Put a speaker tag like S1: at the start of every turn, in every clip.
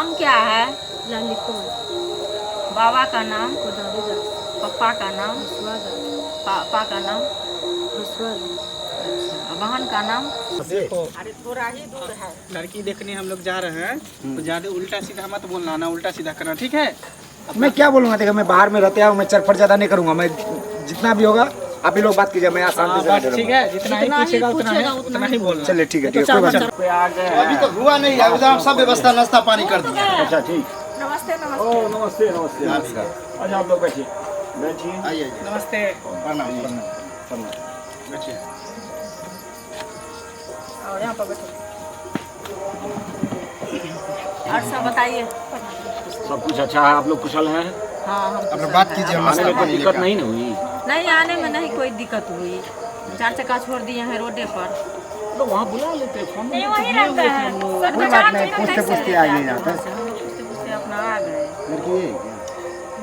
S1: नाम क्या है?
S2: ललितपुर।
S1: बाबा का नाम?
S2: कोदारीदास।
S1: पप्पा का नाम?
S2: हसवादास।
S1: पापा का नाम?
S2: हसवादास।
S1: अच्छा, बहन का नाम?
S3: देखो
S1: अरे थोड़ा ही दूर है।
S3: लड़की देखने हम लोग जा रहे हैं तो ज्यादा उल्टा सीधा मत बोलना ना, उल्टा सीधा करना, ठीक है?
S4: मैं क्या बोलूँगा, देखो मैं बाहर में रहते हैं, मैं चरफट ज्यादा नहीं करूँगा, मैं जितना भी होगा आप ही लोग बात कीजिए, मैं आसान से
S3: बस ठीक है, जितना ही पूछेगा उतना ही बोलना।
S4: चलिए ठीक है, कोई बात नहीं।
S5: अभी तो हुआ नहीं है, अभी तो हम सब व्यवस्था नाश्ता पानी कर दिया।
S4: अच्छा ठीक।
S1: नमस्ते
S4: ओ
S1: नमस्ते।
S4: नमस्ते नमस्ते नमस्कार। अच्छा आप लोग बैठिए बैठिए।
S5: आइए
S3: नमस्ते।
S5: प्रणाम प्रणाम। बैठिए।
S1: और यहाँ पर बैठो। और सब बताइए।
S4: सब कुछ अच्छा है, आप लोग कुशल हैं?
S1: हाँ हम
S5: अब
S1: कुशल
S5: बात
S1: हैं।
S5: कीजिए, हम
S4: आने
S5: नाश्ता
S4: में कोई
S5: पानी
S4: दिक्कत
S5: लेकर।
S4: नहीं ना हुई?
S1: नहीं, आने में नहीं कोई दिक्कत हुई। 4 चक्का छोड़ दिए हैं रोडे पर।
S4: तो वहाँ बुला लेते फोन में।
S1: वही रहता है।
S4: कोई बात नहीं, पूछते पूछते आ गए यहाँ तक।
S1: पूछते पूछते अपना आ गए।
S4: लड़की है क्या?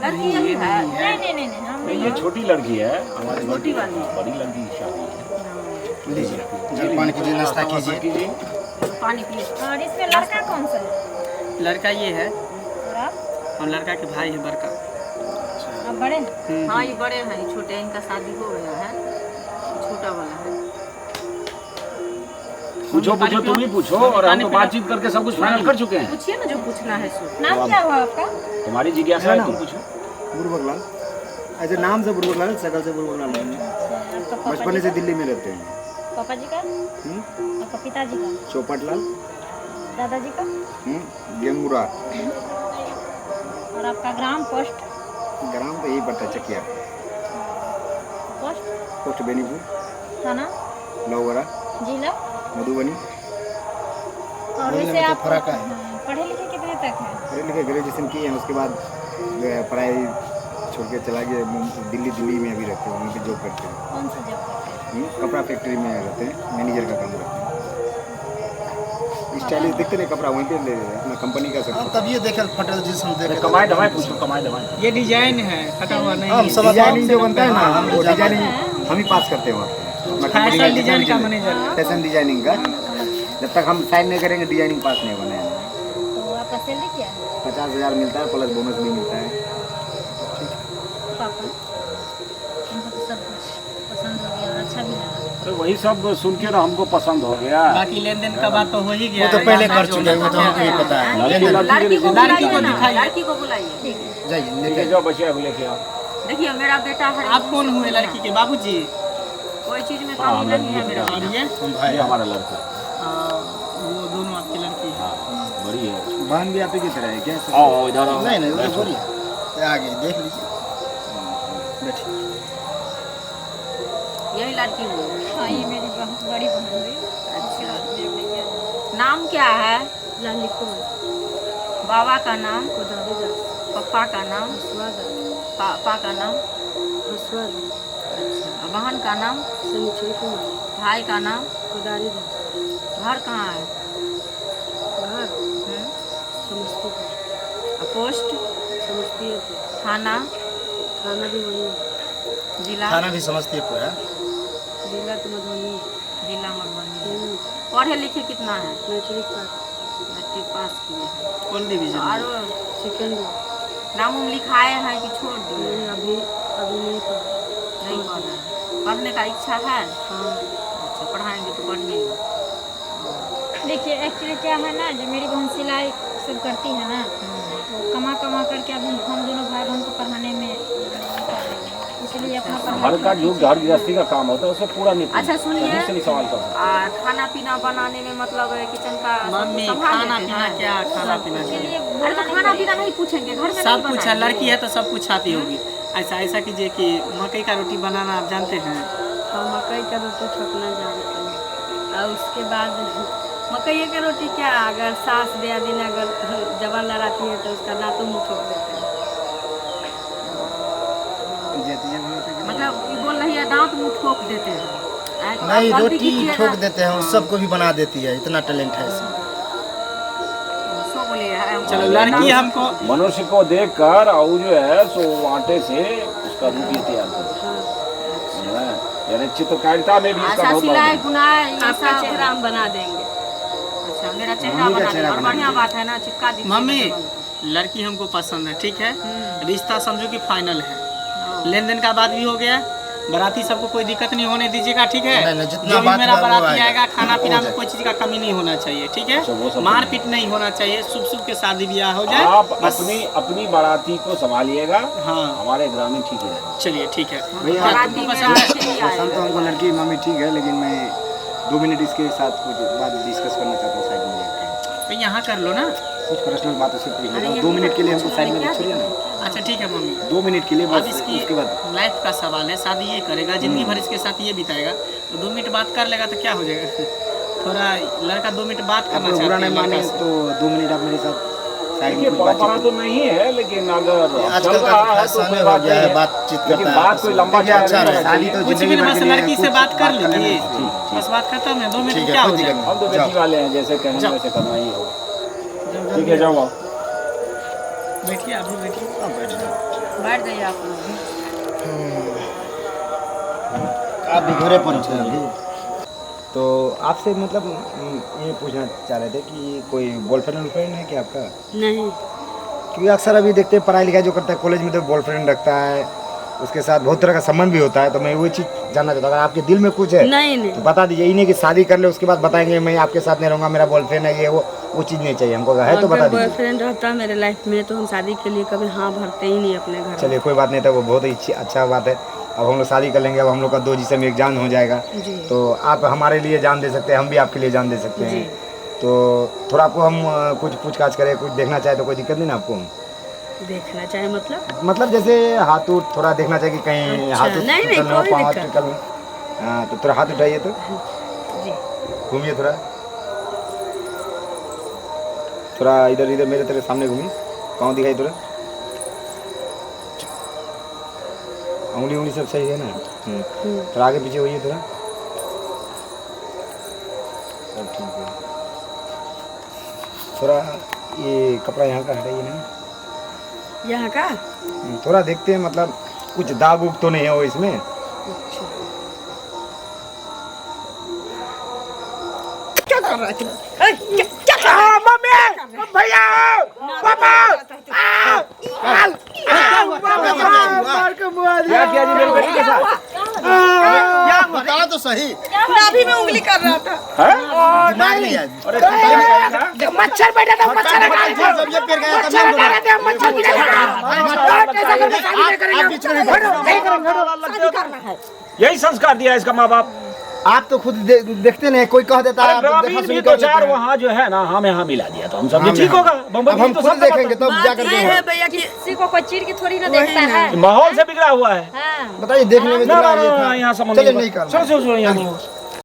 S1: लड़की यही है। नहीं
S4: ये छोटी लड़की है हमारी,
S1: छोटी वाली।
S4: बड़ी लड़की की शादी है।
S5: लीजिए जलपान कीजिए, नाश्ता कीजिए।
S1: पानी प्लीज।
S6: और इसमें लड़का कौन सा है?
S3: लड़का ये है
S6: और आप?
S3: और लड़का के भाई है बड़का।
S6: आप बड़े हैं?
S1: हाँ ये बड़े हैं, ये छोटे हैं, इनका शादी हो गया है, छोटा वाला है।
S4: पूछो पूछो, तुम ही पूछो, और हम तो बातचीत करके सब कुछ फाइनल कर चुके हैं।
S1: पूछिए ना जो पूछना है सो।
S6: नाम क्या हुआ आपका?
S4: तुम्हारी जिज्ञासा है, तुम पूछो।
S7: बुरबकलाल, ऐसे नाम से बुरबकलाल, शकल से बुरबकलाल नहीं है।
S6: आपका पापा
S7: बचपन
S6: जी
S7: से
S6: का?
S7: दिल्ली में रहते हैं।
S6: पापा जी का? आपका पिताजी का?
S7: चौपटलाल,
S6: दादाजी का?
S7: गेंगुरा।
S6: और आपका ग्राम पोस्ट?
S7: ग्राम तो यही पड़ता है, चकिया।
S6: पोस्ट?
S7: पोस्ट बेनीपुर,
S6: थाना?
S7: लौगरा,
S6: जिला?
S7: मधुबनी।
S6: और
S5: बोलने
S6: वैसे
S5: में तो
S6: आप
S5: फर्क है।
S6: पढ़े लिखे कितने तक हैं?
S7: पढ़े लिखे ग्रेजुएशन किए हैं, उसके बाद जो है पढ़ाई छोड़ के चला गया दिल्ली में अभी रहते हैं, वहीं पे जॉब करते हैं।
S6: कौन सा जॉब करते हैं?
S7: कपड़ा फैक्ट्री में रहते हैं, मैनेजर का काम करते हैं। स्टाइलिश दिखते नहीं कपड़ा, वहीं पे ले अपना कंपनी का
S5: हम
S7: सब।
S5: तब ये देखे फटल जिस हम देखे।
S4: कमाए दवाई पूछो, कमाए दवाई।
S3: ये डिजाइन है, फटा हुआ नहीं
S5: हम
S3: है।
S5: सब
S7: डिजाइनिंग जो बनता है ना,
S5: हम
S7: वो डिजाइनिंग हम ही पास करते हैं वहाँ पे।
S3: फैशन डिजाइन का मैनेजर।
S7: फैशन डिजाइनिंग का, जब तक हम साइन नहीं करेंगे डिजाइनिंग पास नहीं बने।
S6: तो आपका सैलरी क्या है?
S7: 50,000 मिलता है, प्लस बोनस भी मिलता है।
S6: पापा हमको तो सब कुछ पसंद हो गया और अच्छा भी लगा।
S4: अरे वही सब सुन के ना हमको पसंद हो गया।
S3: बाकी लेन देन का बात तो हो ही गया
S5: वो तो
S3: है।
S5: पहले कर चुके हैं, वो तो हमको ही पता है।
S1: लड़की को
S3: लड़की को
S1: बुलाइए ना,
S3: दिखाइए।
S1: लड़की को बुलाइए।
S5: जाइए
S4: ठीक है,
S5: लेके
S4: जो बचिया को लेके आओ।
S1: देखिए मेरा बेटा है।
S3: आप कौन हुए लड़की के बाबूजी?
S1: कोई चीज में कमी नहीं है मेरा
S3: और
S1: बेटा।
S3: ये
S4: ये हमारा लड़का।
S3: वो दोनों आपकी लड़की है।
S4: बड़ी है।
S7: बहन भी आप ही की तरह है क्या?
S4: आओ इधर आओ।
S5: नहीं वो तो बोलिए, आगे देख लीजिए। बैठिए।
S1: यही लड़की हुई।
S6: हाँ ये मेरी बड़ी बहन हुई।
S1: अच्छा, नाम क्या है?
S2: ललितपुर।
S1: बाबा का नाम?
S2: कोदारीदास।
S1: पप्पा का नाम?
S2: हसवादास।
S1: पापा का नाम?
S2: हसवादास।
S1: अच्छा, बहन का नाम?
S2: सनीचर कुमार।
S1: भाई का नाम?
S2: कोदारीदास।
S1: घर कहाँ है?
S2: बाहर समस्तीपुर।
S1: पोस्ट?
S2: समस्तीपुर।
S1: थाना?
S2: थाना भी वही है।
S1: जिला?
S5: थाना भी समस्तीपुर है।
S2: जिला तो मधुबनी।
S1: जिला मधुबनी। पढ़े लिखे कितना है?
S2: Matric pass.
S1: मैट्रिक पास किए हैं।
S3: कौन डिवीजन?
S1: और
S2: सेकेंड
S1: नाम उम लिखाए हैं कि छोड़ दिए?
S2: नहीं, अभी नहीं पढ़ा।
S1: नहीं पढ़ रहे हैं। पढ़ने का इच्छा है?
S2: हाँ।
S1: अच्छा, पढ़ाएंगे तो पढ़िएगा।
S6: देखिए एक्चुअली क्या है ना, जो मेरी बहन सिलाई सब करती है ना, तो कमा कमा करके अभी हम दोनों भाई बहन को पढ़ाने में इसलिए अपना
S4: घर का जो घर गृहस्थी का काम होता है उसमें पूरा नहीं।
S1: अच्छा सुनिए,
S4: कहीं से नहीं सवाल कर सकते।
S1: और खाना पीना बनाने में मतलब किचन का सब
S3: मम्मी
S1: संभाल
S3: खाना
S1: लेते
S3: पीना
S1: हैं?
S3: क्या, खाना पीना क्या?
S6: इसलिए
S1: अरे तो खाना पीना नहीं पूछेंगे, घर में
S3: सब
S1: नहीं
S3: कुछ है,
S1: बनाएंगे।
S3: लड़की है तो सब कुछ आती होगी। ऐसा कीजिए कि मकई का रोटी बनाना आप जानते हैं?
S2: और मकई का रोटी ठोकना जानते हैं। और उसके बाद मकई की रोटी क्या, अगर सास दे दिन अगर जवान लड़ाती है तो उसका दांतों मुँह ठोक देते हैं।
S1: मतलब ये बोल रही है दांत मुंह ठोक देते हैं।
S5: नहीं,
S1: आप गलती
S5: रोटी
S1: कीजिएगा।
S5: ठोक देते हैं, सबको भी बना देती है, इतना टैलेंट है इसमें।
S1: सो बोलिए
S3: चलो लड़की हमको
S4: मनुष्य को देखकर और जो है सो आटे से उसका रूपी तैयार करता है। यानी चित्रकारिता में भी इसका
S1: अच्छा,
S4: बहुत बड़ा
S1: सिलाई
S4: है।
S1: बुनाई ये
S2: आपका
S1: सब।
S2: चेहरा हम बना देंगे।
S1: अच्छा, मेरा चेहरा बना दिया और बढ़िया बात है ना, चिपका दी।
S3: मम्मी लड़की हमको पसंद है, ठीक है, रिश्ता समझो कि फाइनल है, लेन देन का बात भी हो गया, बाराती सबको कोई दिक्कत नहीं होने दीजिएगा, ठीक है।
S5: नहीं, जितना
S3: जो भी
S5: बात
S3: मेरा
S5: हुआ वो
S3: बाराती
S5: आएगा।
S3: आएगा, खाना पीना
S5: हो
S3: में
S5: जाए।
S3: कोई चीज़ का कमी नहीं होना चाहिए, ठीक है, मारपीट नहीं होना चाहिए, शुभ शुभ के शादी ब्याह हो जाए।
S8: आप
S3: बस
S8: अपनी बाराती को संभालिएगा,
S3: हाँ
S8: हमारे ग्रामीण ठीक ही रहेगा।
S3: चलिए ठीक है।
S1: बाराती में अच्छे ही आए।
S7: पसंद तो हमको लड़की मम्मी ठीक है, लेकिन मैं 2 मिनट इसके साथ कुछ बात डिस्कस करना चाहता हूँ साइड में जाकर।
S3: तो यहाँ कर लो ना।
S7: कुछ पर्सनल बात उससे पूछ लेता हूँ। 2 मिनट के लिए हमको साइड में छोड़िए ना।
S3: अच्छा ठीक है मम्मी,
S7: 2 मिनट के लिए
S3: अब
S7: बस,
S3: इसकी
S7: उसके बाद
S3: लाइफ का सवाल है, शादी ये करेगा, जिंदगी भर इसके साथ ये बिताएगा, तो 2 मिनट बात कर लेगा तो क्या हो जाएगा। थोड़ा लड़का 2 मिनट बात
S7: आप
S3: करना
S7: लोग बुरा
S3: चाहते
S7: नहीं
S3: हैं
S7: माने
S3: लड़का से।
S7: तो 2 मिनट आप मेरे साथ साइड में
S8: देखिए
S7: कुछ
S8: परंपरा
S7: बातचीत
S8: तो नहीं है, लेकिन अगर
S5: आजकल
S8: चल
S5: का
S8: रहा है तो
S5: फैशन
S8: कोई
S5: हो
S8: बात
S5: गया
S8: नहीं
S5: है,
S8: है,
S5: बातचीत
S8: लेकिन
S5: करता है।
S8: बात कोई लंबा
S5: देखिए, अच्छा
S8: चौड़ा
S5: है,
S8: नहीं
S7: शादी
S8: रहना
S7: तो
S8: चाहिए।
S3: कुछ
S7: जिंदगी
S3: भी
S7: भर
S3: बस
S7: के लिए
S3: लड़की से
S7: कुछ
S3: बात कर
S7: करना
S3: लीजिए,
S7: है। ठीक,
S3: बस बात खत्म है, 2 मिनट
S5: ठीक
S3: में
S5: है,
S3: क्या हो
S5: कोई दिक्कत
S3: जाएगा।
S8: हम तो
S5: जाओ।
S8: बेटी वाले हैं, जैसे कहेंगे
S3: जाओ।
S8: वैसे करना ही होगा। ठीक है जाओ आप।
S3: बैठिए, आप भी बैठिए।
S2: बैठ जाइए आप लोग भी।
S5: आप भी घरे पर थे अभी।
S7: तो आपसे मतलब ये पूछना चाह रहे थे कि कोई बॉयफ्रेंड है क्या आपका?
S2: नहीं,
S7: क्योंकि अक्सर अभी देखते हैं पढ़ाई लिखाई जो करता है कॉलेज में तो बॉयफ्रेंड रखता है, उसके साथ बहुत तरह का संबंध भी होता है, तो मैं वही चीज़ जानना चाहता हूँ। अगर आपके दिल में कुछ है
S2: नहीं,
S7: तो
S2: नहीं।
S7: बता दीजिए, इन्हें कि शादी कर ले उसके बाद बताएंगे मैं आपके साथ नहीं रहूँगा, मेरा बॉयफ्रेंड है, ये वो चीज़ नहीं चाहिए हमको। है तो बता
S2: अगर
S7: दीजिए।
S2: बॉयफ्रेंड रहता मेरे लाइफ में तो हम शादी के लिए कभी हाँ भरते ही नहीं अपने घर में।
S7: चलिए कोई बात नहीं था, वो बहुत ही अच्छा बात है। अब हम लोग शादी कर लेंगे, अब हम लोग का 2 जिस्म एक जान हो जाएगा,
S2: जी।
S7: तो आप हमारे लिए जान दे सकते हैं, हम भी आपके लिए जान दे सकते हैं। तो थोड़ा आपको हम कुछ पूछताछ करें, कुछ देखना चाहे तो कोई दिक्कत नहीं ना आपको?
S2: देखना चाहे मतलब
S7: जैसे हाथ उठ थोड़ा देखना चाहिए कि कहीं
S2: अच्छा,
S7: हाथ उठ
S2: नहीं,
S7: टूटल ना हो,
S2: कोई
S7: पाँव हाथ
S2: दिक्कत
S7: टूटल हो। हाँ तो थोड़ा हाथ उठाइए, तो
S2: जी।
S7: घूमिए थोड़ा इधर मेरे तेरे सामने घूमिए, पाँव दिखाई थोड़ा, उंगली सब सही है ना? थोड़ा आगे पीछे होइए, थोड़ा सब ठीक है। थोड़ा ये कपड़ा यहाँ का हटाइए ना,
S2: यहाँ का
S7: थोड़ा देखते हैं, मतलब कुछ दाग उग तो नहीं है वो इसमें?
S2: क्या कर रहा है?
S4: भैया पापा क्या किया जी मेरी बेटी के साथ?
S5: बताओ तो सही।
S2: नाभि में उंगली कर रहा था।
S5: दिमाग नहीं है।
S4: मच्छर बैठा था, मच्छर
S5: जब ये पेड़ गया तब मैं बोला। आप बीच में नहीं।
S8: यही संस्कार दिया इसका माँ बाप।
S5: आप तो खुद देखते नहीं, कोई कह देता है आप देखा
S8: ग्रामीण
S5: सुनी
S8: भी
S5: कर
S8: तो
S5: लेते
S8: चार
S5: हैं।
S8: वहाँ जो है ना, हमें यहाँ मिला दिया तो हम समझे
S5: हाँ,
S8: ठीक
S5: हाँ।
S8: होगा। बम्बई
S5: अब हम
S8: तो
S5: खुद
S8: सब
S5: देखेंगे तब
S2: बात
S5: जाकर
S2: ये है भैया कि
S6: किसी को कोई चीर की थोड़ी ना देखता है।
S8: माहौल से बिगड़ा हुआ है।
S6: हाँ।
S5: बताइए देखने में
S8: ना
S5: कितना
S8: ना
S5: ये
S8: ना
S5: था।
S8: यहाँ समझ
S5: चलिए
S8: नहीं
S5: नहीं करना।
S8: चलो यहाँ